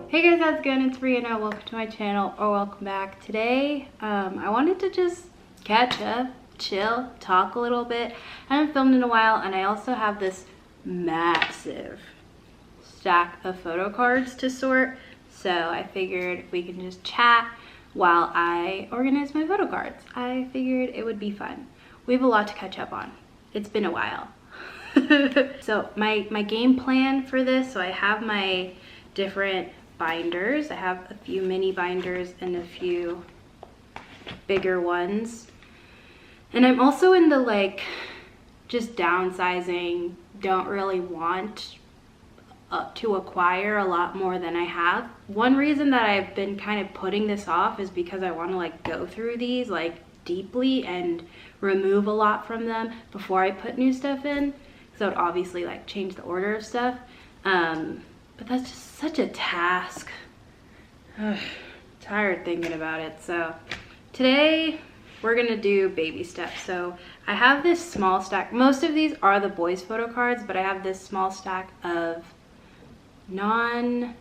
Hey guys, how's it going? It's Brianna. Welcome to my channel, or welcome back. Today, I wanted to just catch up, chill, talk a little bit. I haven't filmed in a while, and I also have this massive stack of photo cards to sort. So I figured we can just chat while I organize my photo cards. I figured it would be fun. We have a lot to catch up on. It's been a while. So my game plan for this, so I have my different binders. I have a few mini binders and a few bigger ones. And I'm also in the like just downsizing, don't really want to acquire a lot more than I have. One reason that I've been kind of putting this off is because I want to like go through these like deeply and remove a lot from them before I put new stuff in. So it would obviously like change the order of stuff. But that's just such a task. Ugh, tired thinking about it. So today we're gonna do baby steps. So I have this small stack. Most of these are the boys' photo cards, but I have this small stack of non-photo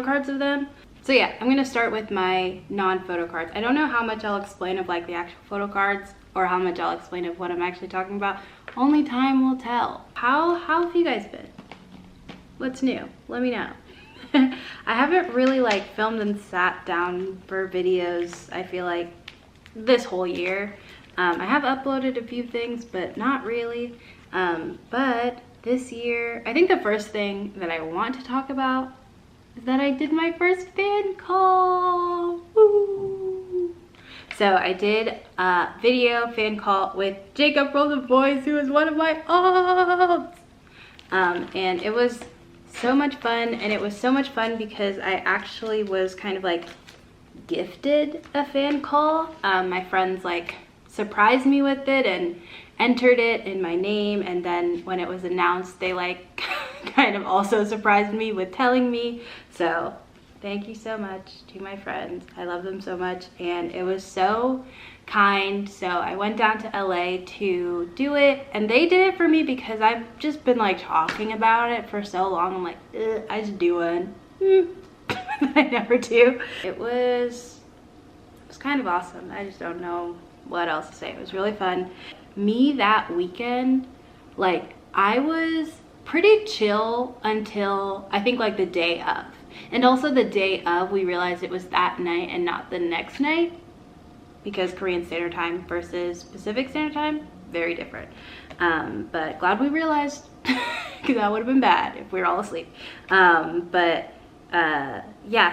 cards of them. So yeah, I'm gonna start with my non-photo cards. I don't know how much I'll explain of like the actual photo cards or how much I'll explain of what I'm actually talking about. Only time will tell. How have you guys been? What's new? Let me know. I haven't really like filmed and sat down for videos, I feel like, this whole year. I have uploaded a few things, but not really. But this year, I think the first thing that I want to talk about is that I did my first fan call. Woo! So I did a video fan call with Jacob from the Boys, who is one of my aunts. And it was so much fun, and it was so much fun because I actually was kind of like gifted a fan call. My friends like surprised me with it and entered it in my name, and then when it was announced they like kind of also surprised me with telling me. So thank you so much to my friends. I love them so much, and it was so kind. So I went down to LA to do it, and they did it for me because I've just been like talking about it for so long. I'm like, I just do one. I never do. It was kind of awesome. I just don't know what else to say. It was really fun. Me that weekend, like I was pretty chill until I think like the day of. And also the day of, we realized it was that night and not the next night, because Korean Standard Time versus Pacific Standard Time, very different. But glad we realized, because that would have been bad if we were all asleep. Yeah,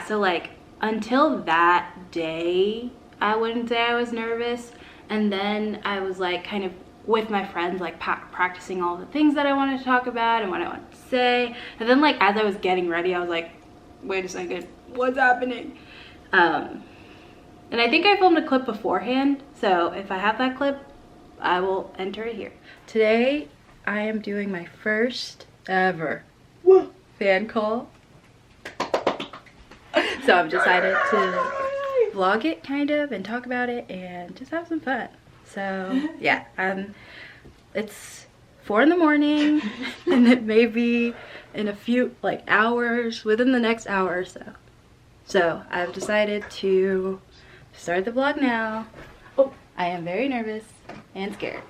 so like until that day, I wouldn't say I was nervous. And then I was like kind of with my friends, like practicing all the things that I wanted to talk about and what I wanted to say. And then like as I was getting ready, I was like, wait a second, what's happening? And I think I filmed a clip beforehand, so if I have that clip, I will enter it here. Today, I am doing my first ever fan call. So I've decided to vlog it kind of and talk about it and just have some fun. So yeah, it's 4 in the morning and it may be in a few like hours, within the next hour or so. So I've decided to start the vlog now. Oh, I am very nervous and scared.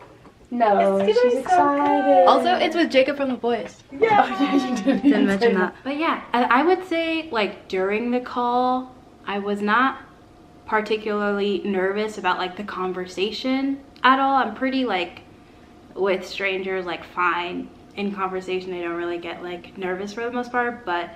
No, she's excited. Also, it's with Jacob from the Boys. Yeah, Didn't mention that. But yeah, I would say like during the call, I was not particularly nervous about like the conversation at all. I'm pretty like with strangers like fine in conversation. I don't really get like nervous for the most part, but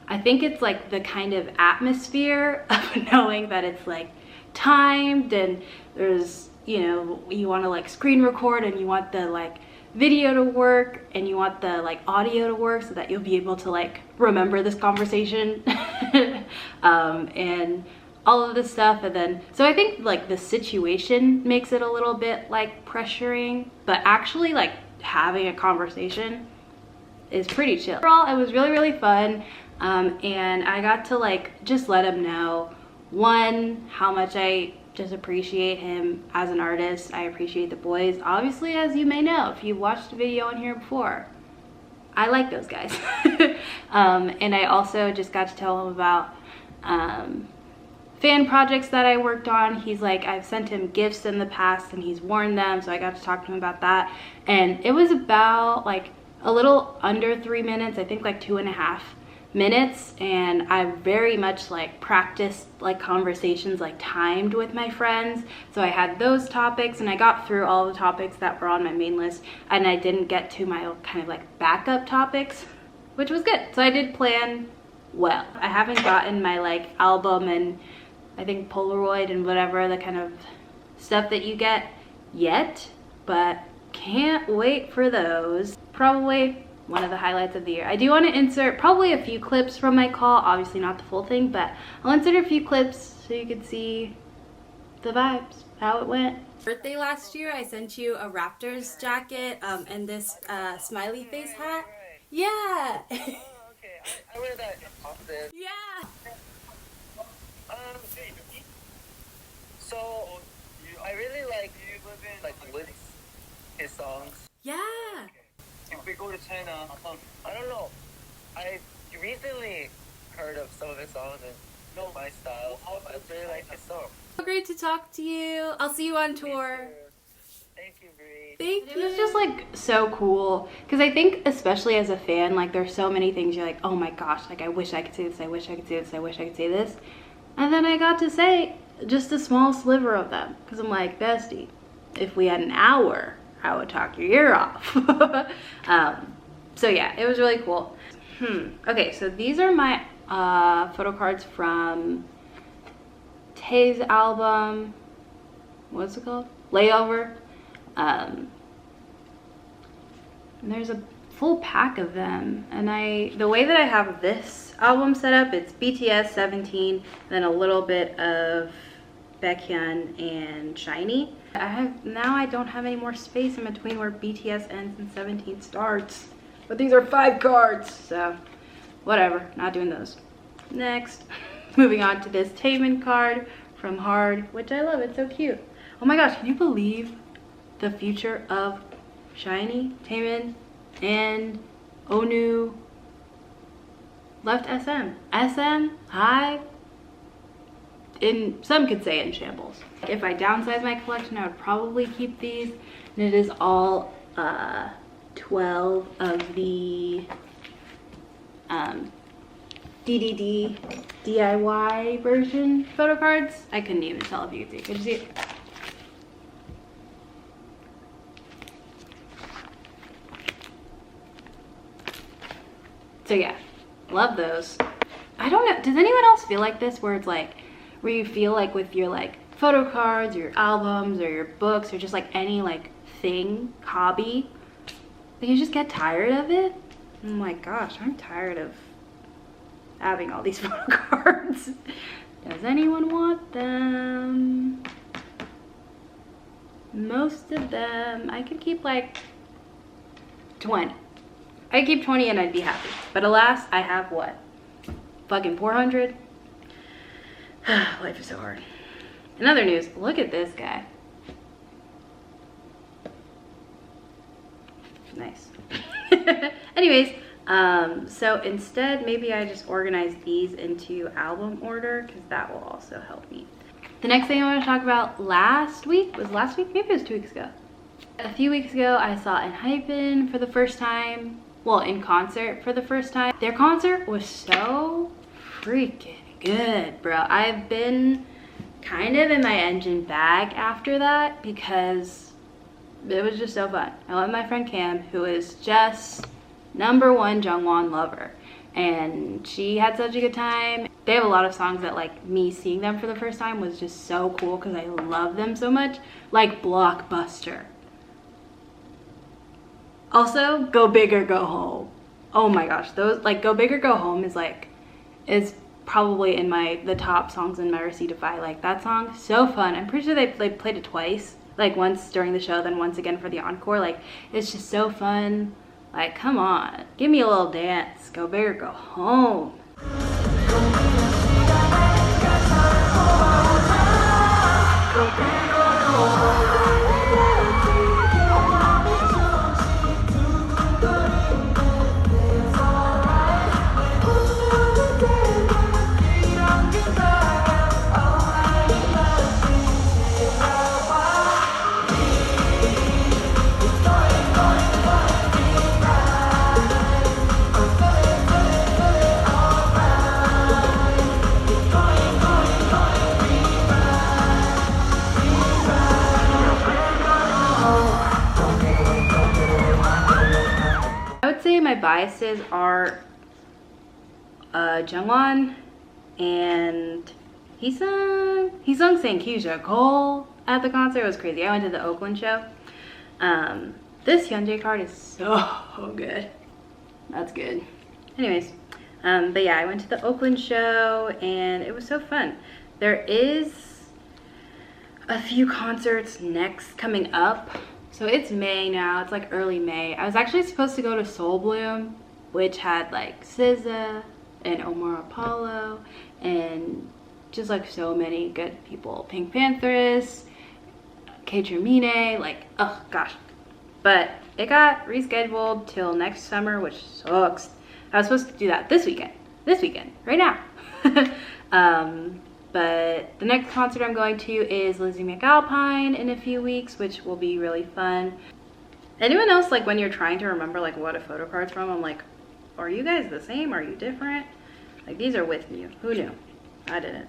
I think it's like the kind of atmosphere of knowing that it's like timed and there's, you know, you want to like screen record and you want the like video to work and you want the like audio to work so that you'll be able to like remember this conversation and all of this stuff. And then so I think like the situation makes it a little bit like pressuring, but actually like having a conversation is pretty chill. Overall, it was really fun, and I got to like just let him know, one, how much I just appreciate him as an artist. I appreciate the Boys, obviously, as you may know if you watched a video on here before. I like those guys. And I also just got to tell him about fan projects that I worked on. He's like, I've sent him gifts in the past and he's worn them, so I got to talk to him about that. And it was about like a little under 3 minutes, I think like 2.5 minutes, and I very much like practiced like conversations like timed with my friends. So I had those topics and I got through all the topics that were on my main list, and I didn't get to my kind of like backup topics, which was good. So I did plan well. I haven't gotten my like album and I think Polaroid and whatever the kind of stuff that you get yet, but can't wait for those. Probably one of the highlights of the year. I do want to insert probably a few clips from my call, obviously not the full thing, but I'll insert a few clips so you can see the vibes, how it went. Birthday last year, I sent you a Raptors jacket and this smiley face hat. Yeah. Oh, okay. I wear that often. Yeah. So I really like Woods, his songs. Yeah. If we go to China, I don't know. I recently heard of some of his songs and know my style. I really like his song. Great to talk to you. I'll see you on tour. Thank you, Bree. Thank you. It was just like so cool because I think especially as a fan, like there's so many things you're like, oh my gosh, like I wish I could say this, I wish I could say this, I wish I could say this. And then I got to say just a small sliver of them because I'm like, bestie, if we had an hour, I would talk your ear off. So yeah, it was really cool. Okay, so these are my photo cards from Tay's album. What's it called? Layover. And there's a full pack of them, and the way that I have this album set up, it's BTS, 17, then a little bit of Baekhyun and Shiny. I don't have any more space in between where BTS ends and 17 starts, but these are 5 cards, so whatever, not doing those. Next, moving on to this Taemin card from Hard, which I love. It's so cute. Oh my gosh, can you believe the future of Shiny, Taemin, and Onu left SM? SM, some could say in shambles. If I downsize my collection, I would probably keep these. And it is all 12 of the DDD DIY version photo cards. I couldn't even tell if you could see. Could you see it? So yeah, love those. I don't know, does anyone else feel like this where it's like, where you feel like with your like photo cards or your albums or your books or just like any like thing, hobby, like you just get tired of it? Oh my gosh, I'm tired of having all these photo cards. Does anyone want them? Most of them, I could keep like 20. I'd keep 20 and I'd be happy. But alas, I have what? Fucking 400? Life is so hard. In other news, look at this guy. Nice. Anyways, so instead, maybe I just organize these into album order because that will also help me. The next thing I want to talk about maybe it was 2 weeks ago. A few weeks ago, I saw enhypen for the first time. Well, in concert for the first time. Their concert was so freaking good, bro. I've been kind of in my engine bag after that because it was just so fun. I went with my friend Cam, who is just #1 Jungwon lover, and she had such a good time. They have a lot of songs that like me seeing them for the first time was just so cool because I love them so much, like Blockbuster. Also, Go Big or Go Home. Oh my gosh, those, like, Go Big or Go Home is probably in the top songs in my Receiptify. Like, that song, so fun. I'm pretty sure they played it twice, like once during the show, then once again for the encore. Like, it's just so fun. Like, come on, give me a little dance. Go Big or Go Home. my biases are Jungwon, and he sung Sankisha Cole at the concert. It was crazy. I went to the Oakland show. This Hyunjae card is so good. That's good. Anyways, but yeah, I went to the Oakland show and it was so fun. There is a few concerts next coming up. So it's May now. It's like early May. I was actually supposed to go to Soul Bloom, which had like SZA and Omar Apollo and just like so many good people. Pink Panthers, K-Tremine, like, oh gosh. But it got rescheduled till next summer, which sucks. I was supposed to do that this weekend, right now. But the next concert I'm going to is Lizzie McAlpine in a few weeks, which will be really fun. Anyone else, like when you're trying to remember like what a photo card's from, I'm like, are you guys the same? Are you different? Like these are with you. Who knew? I didn't.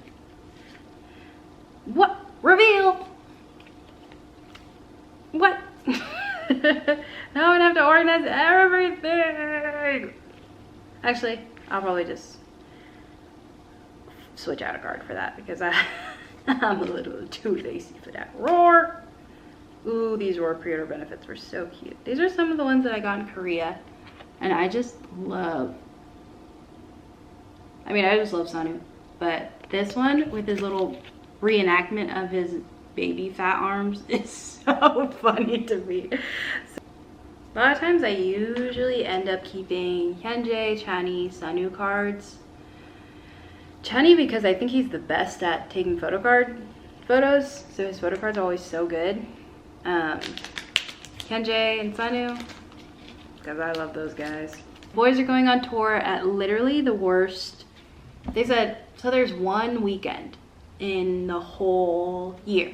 What? Reveal! What? Now I have to organize everything. Actually, I'll probably just switch out a card for that because I'm a little too lazy for that. Roar! Ooh, these Roar pre-order benefits were so cute. These are some of the ones that I got in Korea, and I just love. I mean, I just love Sanu, but this one with his little reenactment of his baby fat arms is so funny to me. So, a lot of times I usually end up keeping Hyunjae, Chani, Sanu cards. Chani because I think he's the best at taking photos, so his photo cards are always so good. Hyunjae and Sanu because I love those guys. Boys are going on tour at literally the worst. They said, so there's one weekend in the whole year,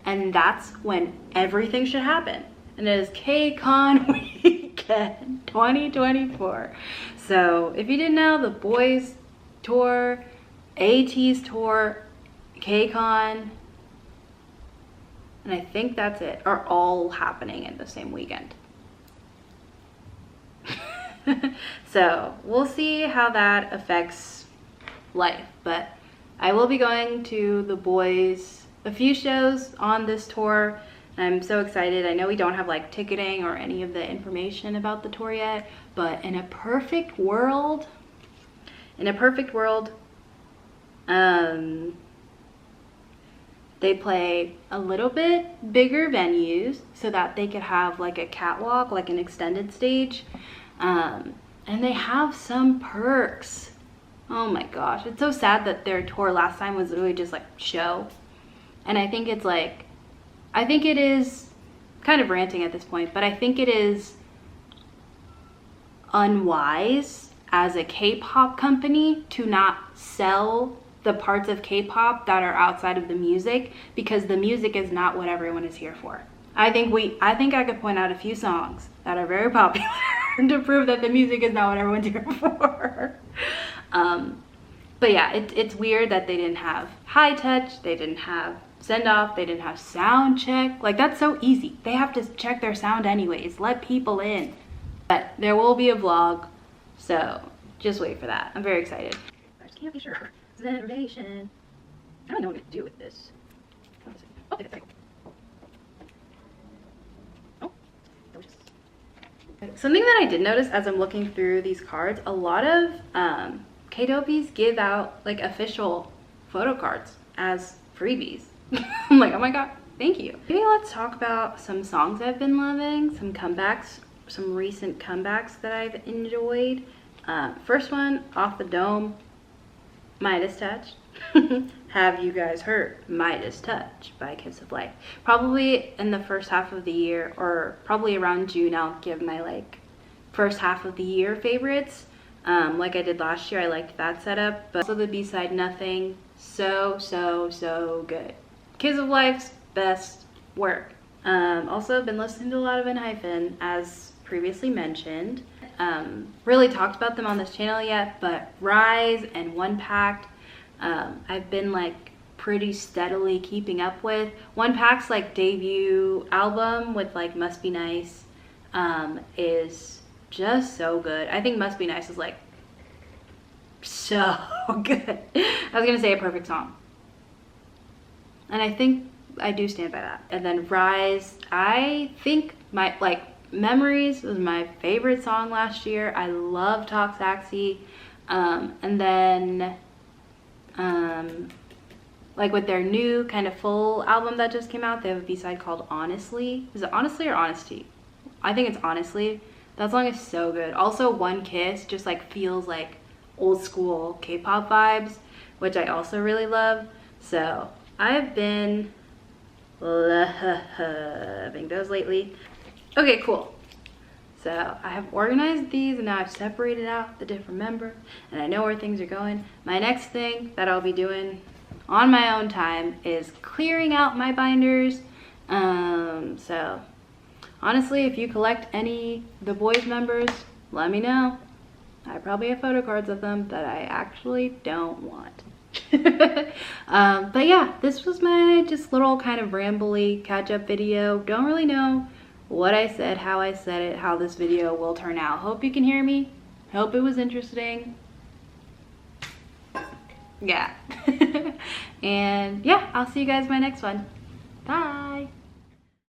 and that's when everything should happen, and it is KCON weekend 2024. So if you didn't know, the boys tour, AT's tour, KCON, and I think that's it, are all happening in the same weekend. So we'll see how that affects life, but I will be going to the boys a few shows on this tour. I'm so excited. I know we don't have like ticketing or any of the information about the tour yet, but in a perfect world, they play a little bit bigger venues so that they could have like a catwalk, like an extended stage, and they have some perks. Oh my gosh, it's so sad that their tour last time was literally just like show. And I think it's like, I think it is kind of ranting at this point, but I think it is unwise as a K-pop company to not sell the parts of K-pop that are outside of the music, because the music is not what everyone is here for. I think I could point out a few songs that are very popular to prove that the music is not what everyone's here for. But yeah, it's weird that they didn't have high touch, they didn't have send off, they didn't have sound check. Like, that's so easy. They have to check their sound anyways, let people in. But there will be a vlog, so just wait for that. I'm very excited. I just can't be sure. Reservation. I don't know what to do with this. Oh, it's oh, delicious. Something that I did notice as I'm looking through these cards, a lot of K-Dopies give out like official photo cards as freebies. I'm like, oh my god, thank you. Maybe let's talk about some songs I've been loving, some comebacks, some recent comebacks that I've enjoyed. First one, Off the Dome, Midas Touch. Have you guys heard Midas Touch by Kiss of Life? Probably in the first half of the year, or probably around June, I'll give my like first half of the year favorites. Like I did last year, I liked that setup, but also the B-side, Nothing. So good. Kiss of Life's best work. Also been listening to a lot of enhypen, as previously mentioned. Really talked about them on this channel yet, but Rise and One Pact, I've been like pretty steadily keeping up with. One Pact's like debut album with like Must Be Nice is just so good. I think Must Be Nice is like so good. I was gonna say a perfect song, and I think I do stand by that. And then Rise, I think my Memories was my favorite song last year. I love Talk Sexy. And then like with their new kind of full album that just came out, they have a B-side called Honestly. Is it Honestly or Honesty? I think it's Honestly. That song is so good. Also, One Kiss just like feels like old school K-pop vibes, which I also really love. So I've been loving those lately. Okay, cool. So I have organized these and now I've separated out the different members and I know where things are going. My next thing that I'll be doing on my own time is clearing out my binders. So honestly, if you collect any of the boys members, let me know. I probably have photo cards of them that I actually don't want. But yeah, this was my just little kind of rambly catch-up video. Don't really know what I said, how I said it, how this video will turn out. Hope you can hear me. Hope it was interesting. Yeah. And yeah, I'll see you guys in my next one. Bye.